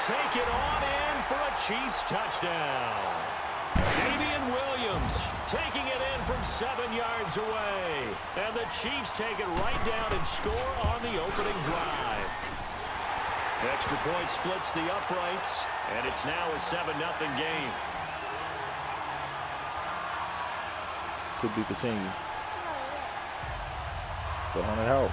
take it on in for a Chiefs touchdown. Damian Williams taking it in from 7 yards away. And the Chiefs take it right down and score on the opening drive. Extra point splits the uprights, and it's now a 7-0 game. Could be continued. But on it help.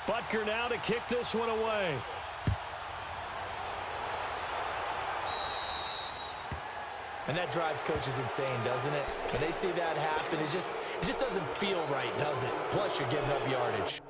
Butker now to kick this one away. And that drives coaches insane, doesn't it? When they see that happen, it just doesn't feel right, does it? Plus, you're giving up yardage.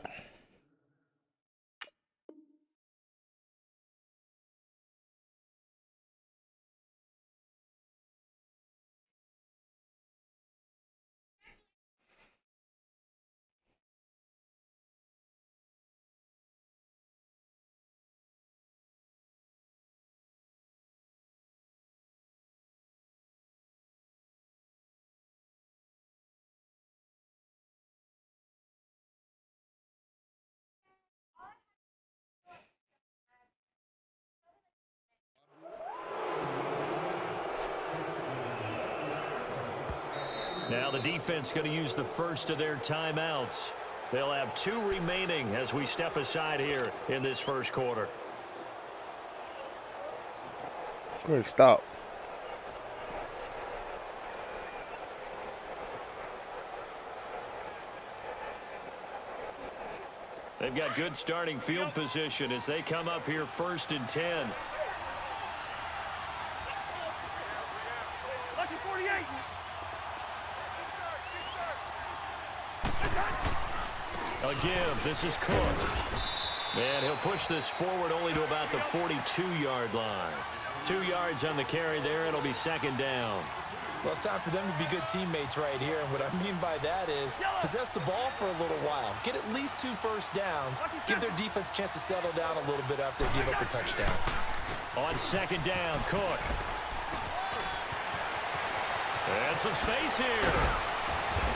Now the defense going to use the first of their timeouts. They'll have 2 remaining as we step aside here in this first quarter. Good stop. They've got good starting field position as they come up here 1st and 10. A give. This is Cook. And he'll push this forward only to about the 42-yard line. 2 yards on the carry there. It'll be 2nd down. Well, it's time for them to be good teammates right here. And what I mean by that is possess the ball for a little while. Get at least 2 first downs. Give their defense a chance to settle down a little bit after they give up a touchdown. On 2nd down, Cook. And some space here.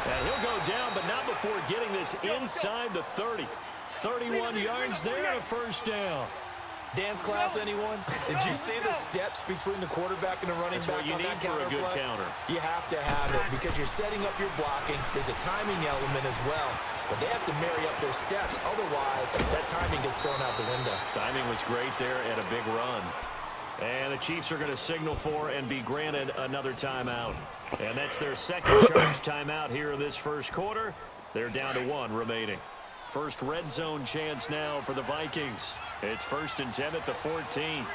And he'll go down, but not before getting this inside the 30. 31 yards there and a 1st down. Dance class, anyone? Did you see the steps between the quarterback and the running back on that counter play? That's what you need for a good counter. You have to have it because you're setting up your blocking. There's a timing element as well. But they have to marry up their steps. Otherwise, that timing gets thrown out the window. Timing was great there and a big run. And the Chiefs are going to signal for and be granted another timeout. And that's their 2nd charge timeout here in this first quarter. They're down to 1 remaining. First red zone chance now for the Vikings. It's 1st and 10 at the 14.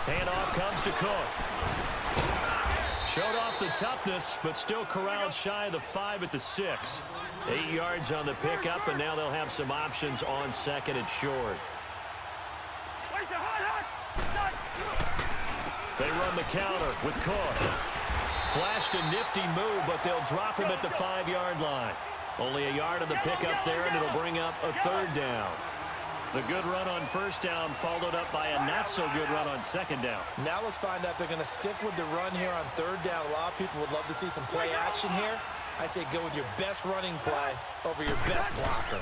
Handoff comes to Cook. Showed off the toughness, but still corralled shy of the 5 at the 6. 8 yards on the pickup, and now they'll have some options on 2nd and short. They run the counter with Cook. Flashed a nifty move, but they'll drop him at the 5-yard line. Only a yard on the pickup there, and it'll bring up a 3rd down. The good run on 1st down followed up by a not-so-good run on 2nd down. Now let's find out if they're going to stick with the run here on 3rd down. A lot of people would love to see some play action here. I say go with your best running play over your best blocker.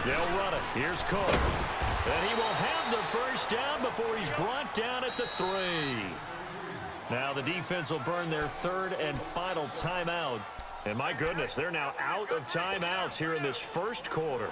They'll run it. Here's Cook. And he will have the 1st down before he's brought down at the 3. Now the defense will burn their 3rd and final timeout. And my goodness, they're now out of timeouts here in this first quarter.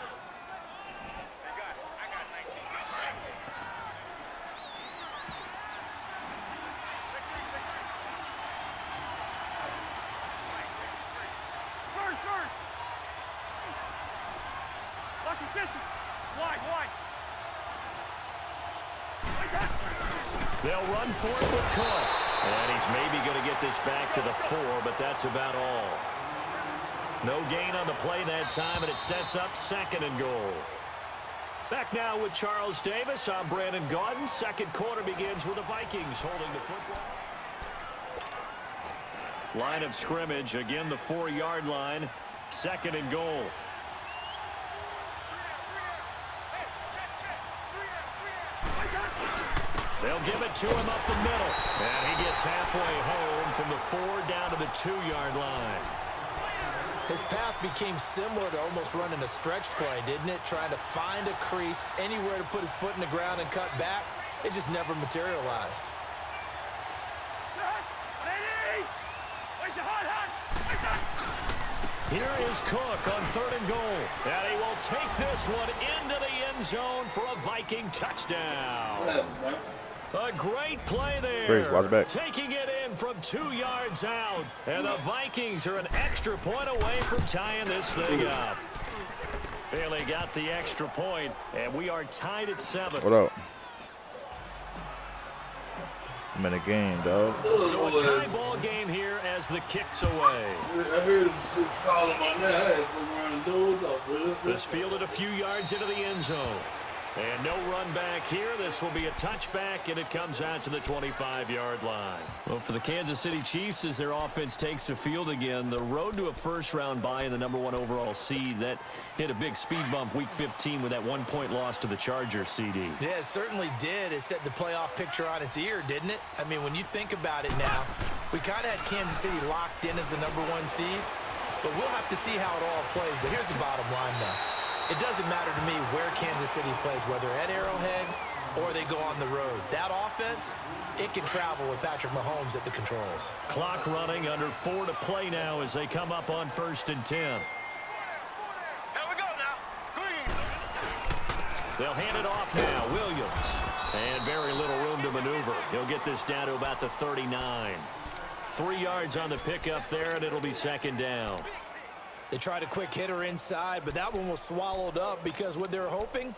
They'll run for it with Cook. And he's maybe going to get this back to the 4, but that's about all. No gain on the play that time, and it sets up 2nd and goal. Back now with Charles Davis. I'm Brandon Gaudin. Second quarter begins with the Vikings holding the football. Line of scrimmage, again the 4-yard line. 2nd and goal. They'll give it to him up the middle. And he gets halfway home from the 4 down to the 2-yard line. His path became similar to almost running a stretch play, didn't it? Trying to find a crease, anywhere to put his foot in the ground and cut back. It just never materialized. Here is Cook on 3rd and goal. And he will take this one into the end zone for a Viking touchdown. A great play there. Watch back. Taking it in from 2 yards out. And the Vikings are an extra point away from tying this thing up. Bailey got the extra point, and we are tied at 7. What up? I'm in a game, dog. So a tie ball game here as the kick's away. I heard him calling my name. This fielded a few yards into the end zone. And no run back here. This will be a touchback, and it comes out to the 25-yard line. Well, for the Kansas City Chiefs, as their offense takes the field again, the road to a first-round bye in the #1 overall seed, that hit a big speed bump week 15 with that 1-point loss to the Chargers, CD. Yeah, it certainly did. It set the playoff picture on its ear, didn't it? I mean, when you think about it now, we kind of had Kansas City locked in as the #1 seed, but we'll have to see how it all plays. But here's the bottom line, though. It doesn't matter to me where Kansas City plays, whether at Arrowhead or they go on the road. That offense, it can travel with Patrick Mahomes at the controls. Clock running, under 4 to play now as they come up on 1st and 10. Here we go now. They'll hand it off now. Williams. And very little room to maneuver. He'll get this down to about the 39. 3 yards on the pickup there, and it'll be 2nd down. They tried a quick hitter inside, but that one was swallowed up because what they're hoping,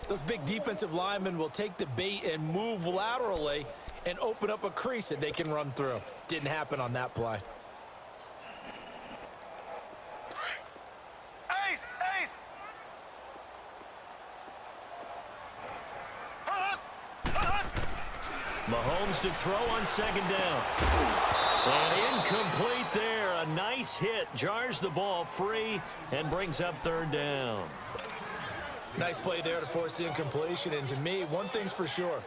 those big defensive linemen will take the bait and move laterally and open up a crease that they can run through. Didn't happen on that play. Ace! Mahomes to throw on 2nd down. And incomplete there. A nice hit. Jars the ball free and brings up 3rd down. Nice play there to force the incompletion. And to me, one thing's for sure.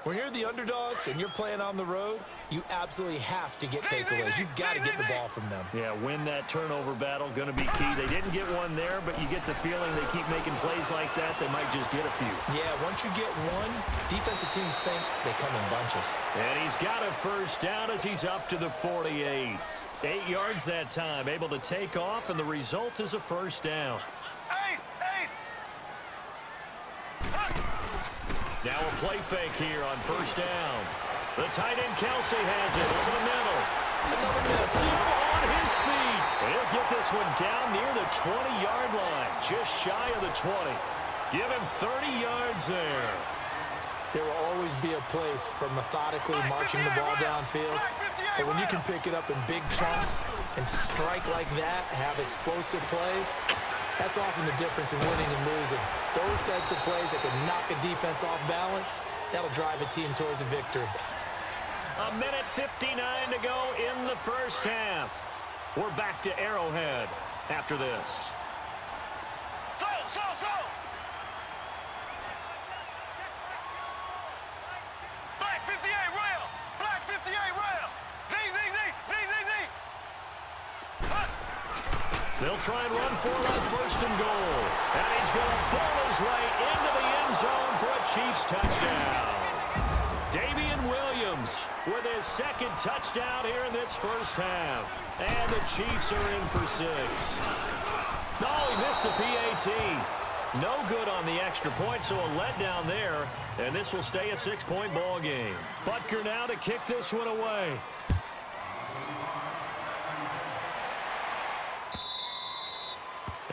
When you're the underdogs and you're playing on the road, you absolutely have to get takeaways. You've got to get the ball from them. Yeah, win that turnover battle. Going to be key. They didn't get one there, but you get the feeling they keep making plays like that, they might just get a few. Yeah, once you get one, defensive teams think they come in bunches. And he's got a 1st down as he's up to the 48. 8 yards that time, able to take off, and the result is a 1st down. Ace! Now a play fake here on 1st down. The tight end Kelsey has it over the middle. Another miss. On his feet. He'll get this one down near the 20-yard line, just shy of the 20. Give him 30 yards there. There will always be a place for methodically marching the ball downfield. But when you can pick it up in big chunks and strike like that, have explosive plays, that's often the difference in winning and losing. Those types of plays that can knock a defense off balance, that'll drive a team towards a victory. A minute 59 to go in the 1st half. We're back to Arrowhead after this. Slow! Black 58 rail! Black 58 rail! Z! They'll try and run for it on 1st and goal. And he's going to bowl his way into the end zone for a Chiefs touchdown. Davian Williams with his 2nd touchdown here in this 1st half. And the Chiefs are in for 6. No, he missed the PAT. No good on the extra point, so a letdown there. And this will stay a 6-point ball game. Butker now to kick this one away.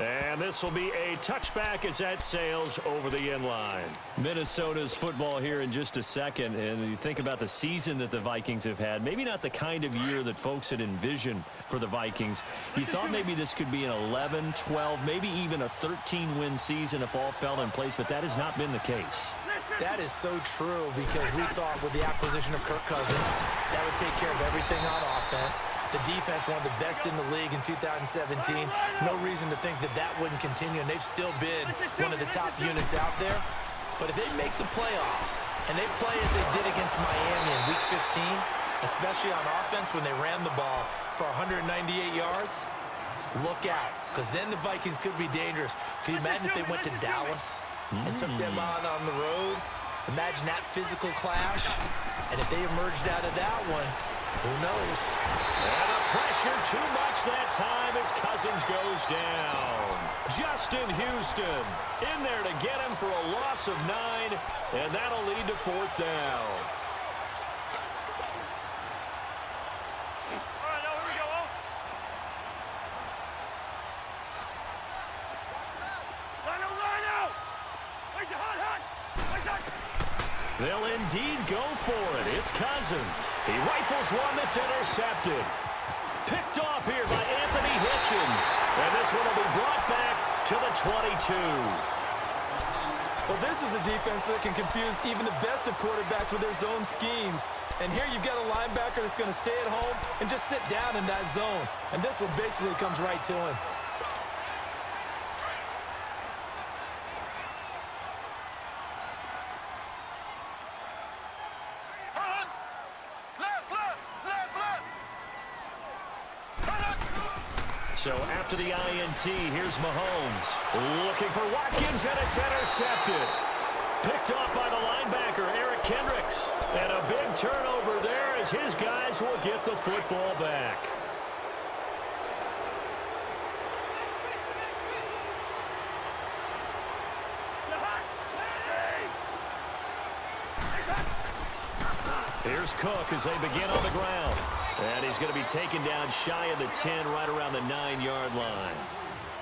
And this will be a touchback as that sails over the end line. Minnesota's football here in just a second. And you think about the season that the Vikings have had. Maybe not the kind of year that folks had envisioned for the Vikings. You thought maybe this could be an 11, 12, maybe even a 13-win season if all fell in place. But that has not been the case. That is so true because we thought with the acquisition of Kirk Cousins, that would take care of everything on offense. The defense, one of the best in the league in 2017. No reason to think that that wouldn't continue, and they've still been one of the top units out there. But if they make the playoffs and they play as they did against Miami in Week 15, especially on offense when they ran the ball for 198 yards, look out, because then the Vikings could be dangerous. Can you imagine if they went to Dallas and took them on the road? Imagine that physical clash. And if they emerged out of that one, who knows? And the pressure too much that time as Cousins goes down. Justin Houston in there to get him for a loss of 9, and that'll lead to 4th down. All right, now here we go. Line out. Wait, hot. Wait, hot. They'll indeed go for it. It's Cousins. He rifles one that's intercepted. Picked off here by Anthony Hitchens. And this one will be brought back to the 22. Well, this is a defense that can confuse even the best of quarterbacks with their zone schemes. And here you've got a linebacker that's going to stay at home and just sit down in that zone. And this one basically comes right to him. So after the INT, here's Mahomes. Looking for Watkins, and it's intercepted. Picked off by the linebacker, Eric Kendricks. And a big turnover there as his guys will get the football back. Here's Cook as they begin on the ground. And he's going to be taken down shy of the 10, right around the 9-yard line.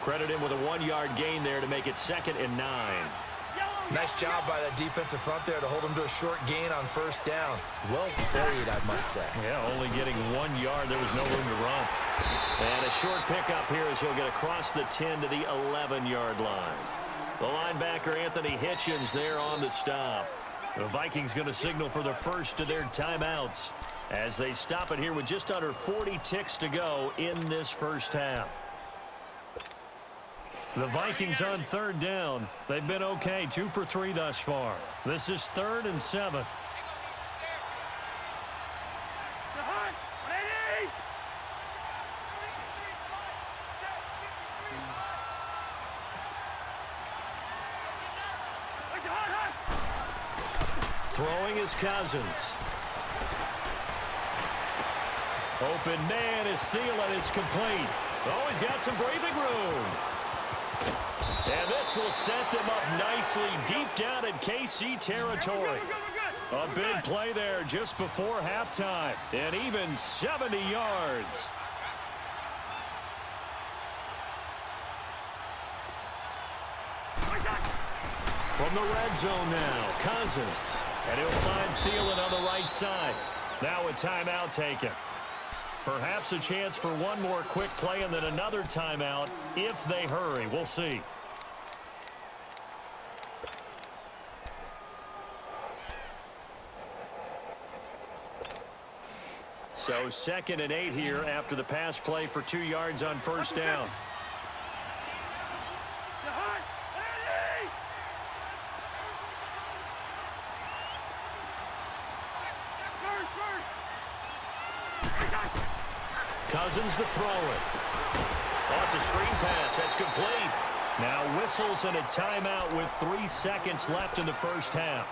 Credit him with a 1-yard gain there to make it 2nd and 9. Nice job by that defensive front there to hold him to a short gain on 1st down. Well played, I must say. Yeah, only getting 1 yard. There was no room to run. And a short pickup here as he'll get across the 10 to the 11-yard line. The linebacker, Anthony Hitchens, there on the stop. The Vikings going to signal for the first of their timeouts as they stop it here with just under 40 ticks to go in this first half. The Vikings on 3rd down. They've been okay, 2 for 3 thus far. This is 3rd and 7. Throwing is Cousins. Open man is Thielen. It's complete. Oh, he's got some breathing room. And this will set them up nicely deep down in KC territory. A big play there just before halftime. And even 70 yards. From the red zone now, Cousins. And he'll find Thielen on the right side. Now a timeout taken. Perhaps a chance for one more quick play and then another timeout if they hurry. We'll see. So 2nd and 8 here after the pass play for 2 yards on 1st down. Cousins to throw it. Oh, it's a screen pass. That's complete. Now whistles and a timeout with 3 seconds left in the first half.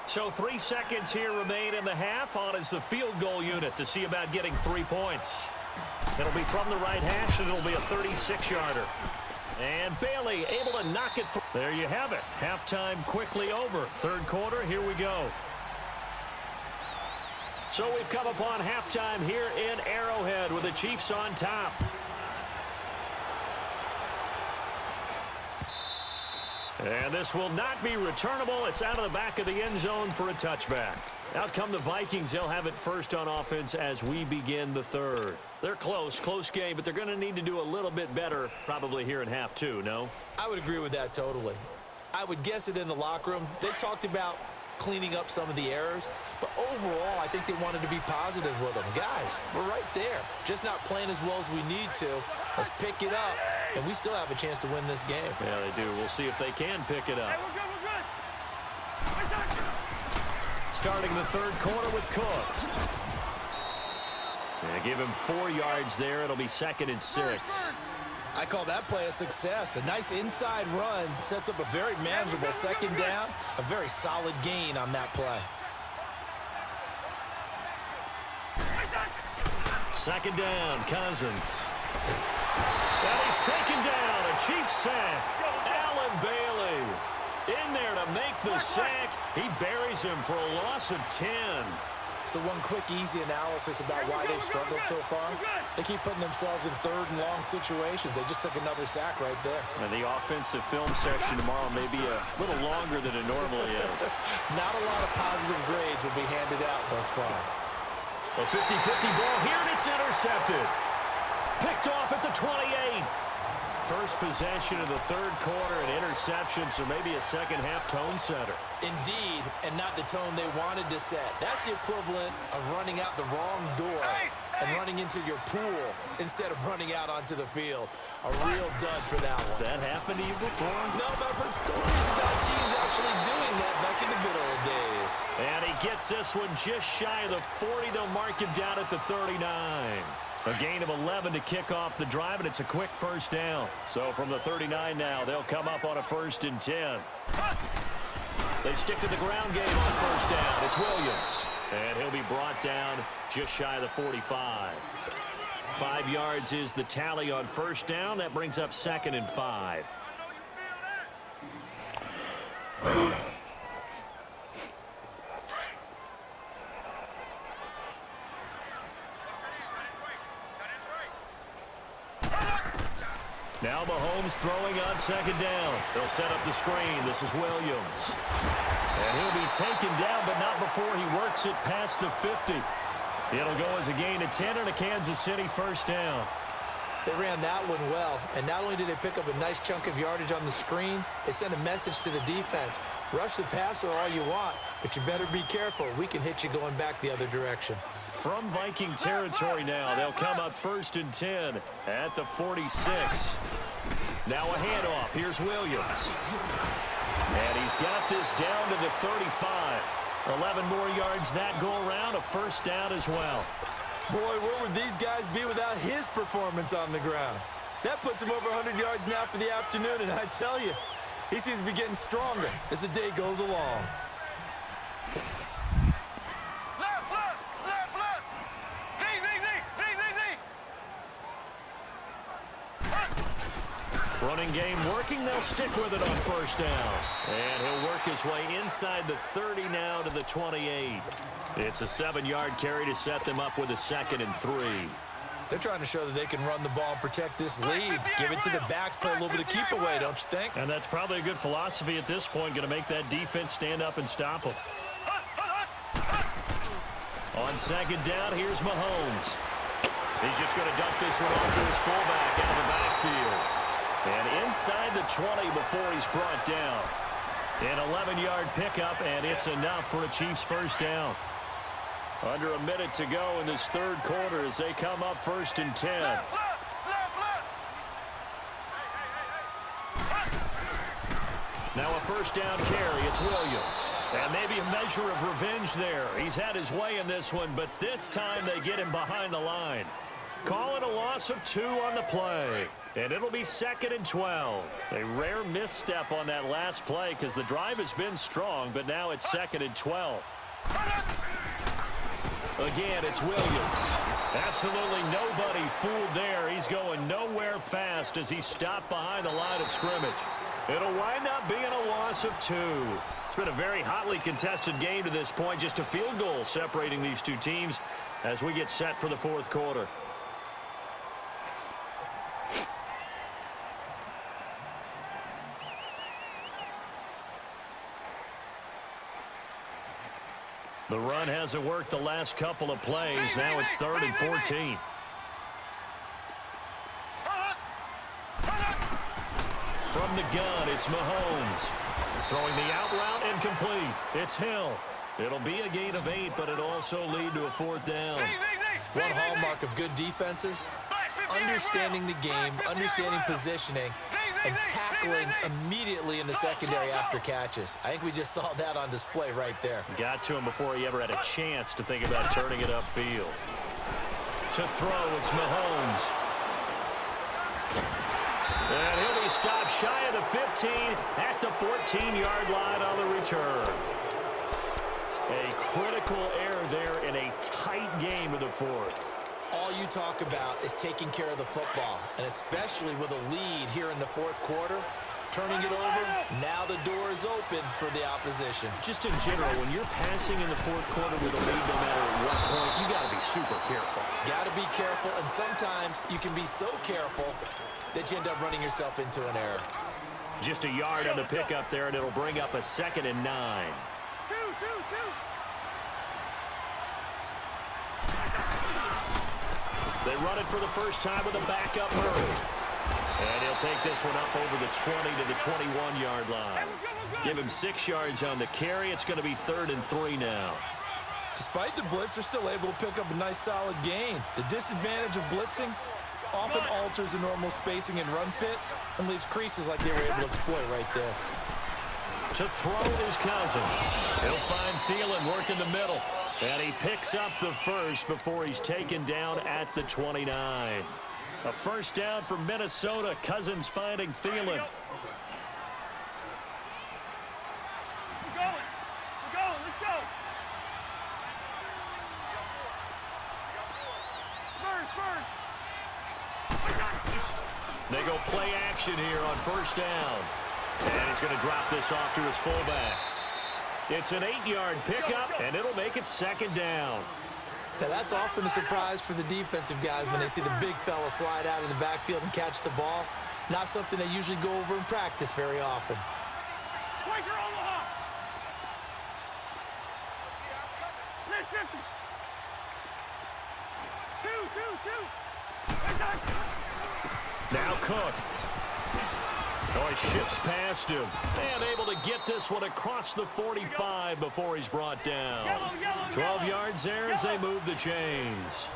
So 3 seconds here remain in the half. On is the field goal unit to see about getting 3 points. It'll be from the right hash, and it'll be a 36-yarder. And Bailey able to knock it through. There you have it. Halftime quickly over. 3rd quarter, here we go. So we've come upon halftime here in Arrowhead with the Chiefs on top. And this will not be returnable. It's out of the back of the end zone for a touchback. Out come the Vikings. They'll have it first on offense as we begin the third. They're close game, but they're going to need to do a little bit better probably here in half two, no? I would agree with that totally. I would guess it in the locker room. They talked about cleaning up some of the errors, but overall, I think they wanted to be positive with them. Guys, we're right there. Just not playing as well as we need to. Let's pick it up, and we still have a chance to win this game. Yeah, they do. We'll see if they can pick it up. Hey, we're good. Starting the third quarter with Cook. Yeah, give him 4 yards there. It'll be 2nd and 6. I call that play a success. A nice inside run sets up a very manageable second down. A very solid gain on that play. 2nd down, Cousins. And he's taken down. A Chiefs sack. Allen Bailey in there to make the sack. He buries him for a loss of 10. So one quick, easy analysis about why they've struggled so far. They keep putting themselves in 3rd and long situations. They just took another sack right there. And the offensive film section tomorrow may be a little longer than it normally is. Not a lot of positive grades will be handed out thus far. A 50-50 ball here, and it's intercepted. Picked off at the 28. First possession of the third quarter, an interception, so maybe a second-half tone setter. Indeed, and not the tone they wanted to set. That's the equivalent of running out the wrong door and running into your pool instead of running out onto the field. A real dud for that one. Has that happened to you before? No, but I've heard stories about teams actually doing that back in the good old days. And he gets this one just shy of the 40. They'll mark him down at the 39. A gain of 11 to kick off the drive, and it's a quick first down. So from the 39 now, they'll come up on a 1st and 10. They stick to the ground game on first down. It's Williams. And he'll be brought down just shy of the 45. 5 yards is the tally on first down. That brings up 2nd and 5. Now Mahomes throwing on 2nd down. They'll set up the screen. This is Williams. And he'll be taken down, but not before he works it past the 50. It'll go as a gain of 10 and a Kansas City first down. They ran that one well, and not only did they pick up a nice chunk of yardage on the screen, they sent a message to the defense. Rush the passer all you want, but you better be careful. We can hit you going back the other direction. From Viking territory now, they'll come up 1st and 10 at the 46. Now a handoff. Here's Williams. And he's got this down to the 35. 11 more yards that go around, a first down as well. Boy, where would these guys be without his performance on the ground? That puts him over 100 yards now for the afternoon, and I tell you, he seems to be getting stronger as the day goes along. Left. Z. Running game working. They'll stick with it on first down. And he'll work his way inside the 30 now to the 28. It's a 7-yard carry to set them up with a 2nd and 3. They're trying to show that they can run the ball and protect this lead. Give it to the backs, play a little bit of keep away, don't you think? And that's probably a good philosophy at this point. Going to make that defense stand up and stop them. On 2nd down, here's Mahomes. He's just going to dump this one off to his fullback out of the backfield. And inside the 20 before he's brought down. An 11-yard pickup, and it's enough for a Chiefs first down. Under a minute to go in this third quarter as they come up 1st and 10. Left. Now a first down carry. It's Williams. And maybe a measure of revenge there. He's had his way in this one, but this time they get him behind the line. Call it a loss of 2 on the play. And it'll be 2nd and 12. A rare misstep on that last play because the drive has been strong, but now it's 2nd and 12. Again, it's Williams. Absolutely nobody fooled there. He's going nowhere fast as he's stopped behind the line of scrimmage. It'll wind up being a loss of 2. It's been a very hotly contested game to this point. Just a field goal separating these two teams as we get set for the fourth quarter. The run hasn't worked the last couple of plays. Now it's 3rd and 14. From the gun, it's Mahomes. Throwing the out route and complete. It's Hill. It'll be a gain of 8, but it'll also lead to a 4th down. One hallmark of good defenses is understanding the game, understanding positioning, and tackling immediately in the secondary after catches. I think we just saw that on display right there. Got to him before he ever had a chance to think about turning it upfield. To throw, it's Mahomes. And he'll be stopped shy of the 15 at the 14-yard line on the return. A critical error there in a tight game of the 4th. All you talk about is taking care of the football, and especially with a lead here in the 4th quarter, turning it over, now the door is open for the opposition. Just in general, when you're passing in the 4th quarter with a lead, no matter at what point, you got to be super careful. Got to be careful, and sometimes you can be so careful that you end up running yourself into an error. Just a yard on the pickup there, and it'll bring up a 2nd and 9. They run it for the first time with a backup Murray. And he'll take this one up over the 20 to the 21-yard line. Give him 6 yards on the carry. It's going to be 3rd and 3 now. Despite the blitz, they're still able to pick up a nice solid gain. The disadvantage of blitzing often alters the normal spacing and run fits and leaves creases like they were able to exploit right there. To throw is Cousins. He'll find Thielen working the middle. And he picks up the first before he's taken down at the 29. A 1st down for Minnesota. Cousins finding Thielen. We're going, let's go. They go play action here on 1st down. And he's going to drop this off to his fullback. It's an 8-yard pickup, and it'll make it 2nd down. Now, that's often a surprise for the defensive guys when they see the big fella slide out of the backfield and catch the ball. Not something they usually go over in practice very often. Striker Omaha. Let's 50. 2. Now Cook. Oh, he shifts past him. And able to get this one across the 45 before he's brought down. 12 yards there as they move the chains.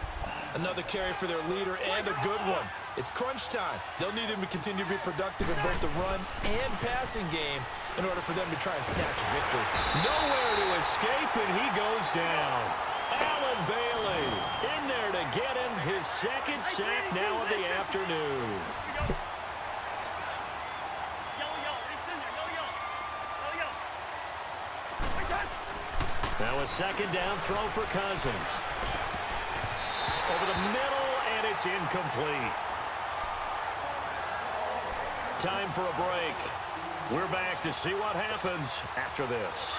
Another carry for their leader and a good one. It's crunch time. They'll need him to continue to be productive in both the run and passing game in order for them to try and snatch a victory. Nowhere to escape, and he goes down. Allen Bailey in there to get him his 2nd sack now of the afternoon. Now a 2nd down throw for Cousins. Over the middle, and it's incomplete. Time for a break. We're back to see what happens after this.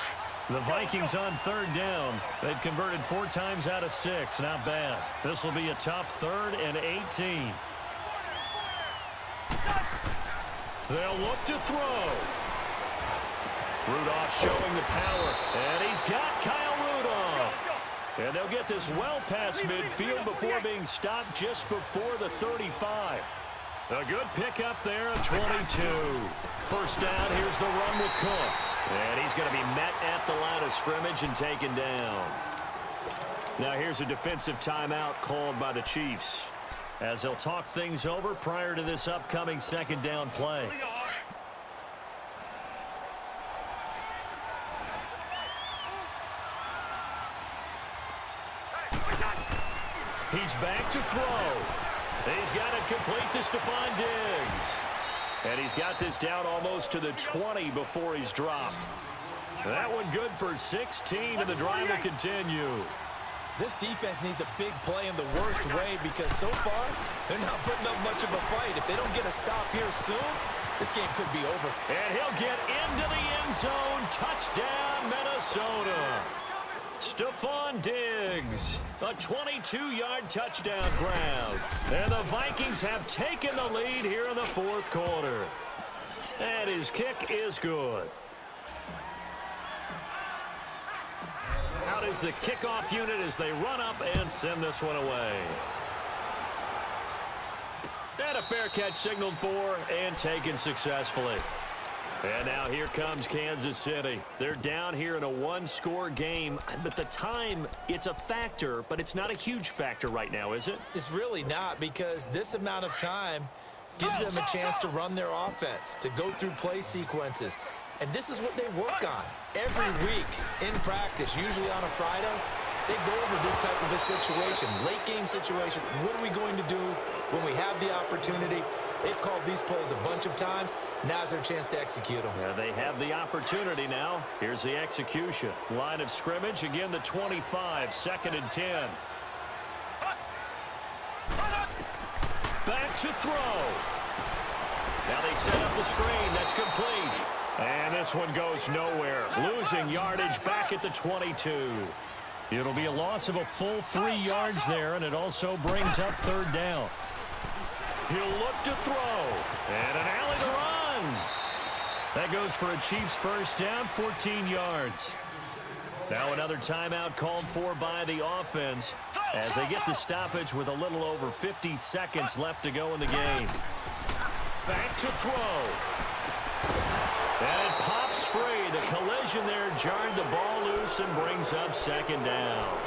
The Vikings on 3rd down. They've converted 4 times out of 6. Not bad. This will be a tough 3rd and 18. They'll look to throw. Rudolph showing the power, and he's got Kyle Rudolph. And they'll get this well past midfield before being stopped just before the 35. A good pickup there at 22. 1st down, here's the run with Cook. And he's going to be met at the line of scrimmage and taken down. Now here's a defensive timeout called by the Chiefs, as they'll talk things over prior to this upcoming 2nd down play. He's back to throw. He's got it complete to Stephon Diggs. And he's got this down almost to the 20 before he's dropped. That one good for 16, and the drive will continue. This defense needs a big play in the worst way because so far, they're not putting up much of a fight. If they don't get a stop here soon, this game could be over. And he'll get into the end zone. Touchdown, Minnesota. Stephon Diggs, a 22-yard touchdown grab. And the Vikings have taken the lead here in the 4th quarter. And his kick is good. Out is the kickoff unit as they run up and send this one away. And a fair catch signaled for and taken successfully. And now here comes Kansas City. They're down here in a one-score game. At the time, it's a factor, but it's not a huge factor right now, is it? It's really not, because this amount of time gives them a chance to run their offense, to go through play sequences. And this is what they work on every week in practice, usually on a Friday. They go over this type of a situation, late-game situation. What are we going to do when we have the opportunity? They've called these plays a bunch of times. Now's their chance to execute them. Yeah, they have the opportunity now. Here's the execution. Line of scrimmage, again the 25, 2nd and 10. Back to throw. Now they set up the screen. That's complete. And this one goes nowhere. Losing yardage back at the 22. It'll be a loss of a full 3 yards there, and it also brings up 3rd down. He'll look to throw. And an alley to run. That goes for a Chiefs first down, 14 yards. Now another timeout called for by the offense as they get the stoppage with a little over 50 seconds left to go in the game. Back to throw. And it pops free. The collision there jarred the ball loose and brings up 2nd down.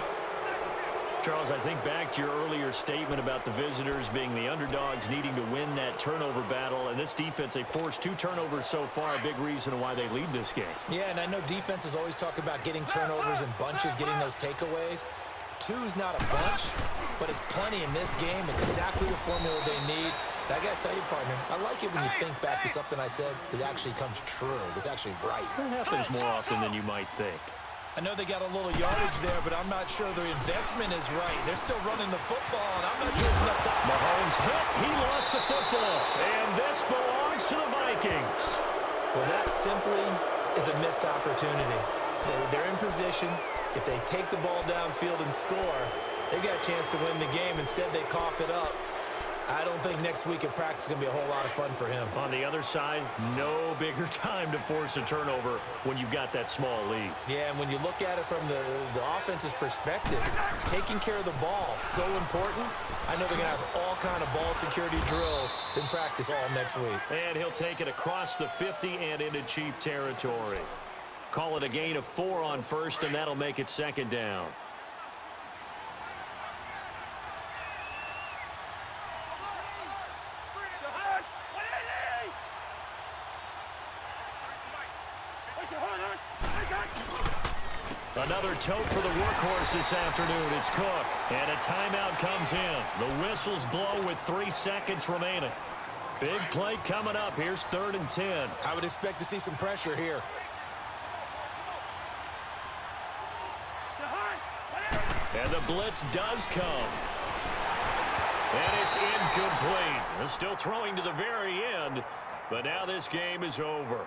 Charles, I think back to your earlier statement about the visitors being the underdogs needing to win that turnover battle. And this defense, they forced 2 turnovers so far, a big reason why they lead this game. Yeah, and I know defenses always talk about getting turnovers in bunches, getting those takeaways. 2's not a bunch, but it's plenty in this game, exactly the formula they need. And I got to tell you, partner, I like it when you think back to something I said that actually comes true, that's actually right. That happens more often than you might think. I know they got a little yardage there, but I'm not sure the investment is right. They're still running the football, and I'm not sure it's enough time. Mahomes hit. He lost the football. And this belongs to the Vikings. Well, that simply is a missed opportunity. They're in position. If they take the ball downfield and score, they've got a chance to win the game. Instead, they cough it up. I don't think next week at practice is going to be a whole lot of fun for him. On the other side, no bigger time to force a turnover when you've got that small lead. Yeah, and when you look at it from the offense's perspective, taking care of the ball is so important. I know they're going to have all kind of ball security drills in practice all next week. And he'll take it across the 50 and into Chief territory. Call it a gain of 4 on first, and that'll make it 2nd down. Another tote for the workhorse this afternoon. It's Cook. And a timeout comes in. The whistles blow with 3 seconds remaining. Big play coming up. Here's 3rd and 10. I would expect to see some pressure here. And the blitz does come. And it's incomplete. They're still throwing to the very end. But now this game is over.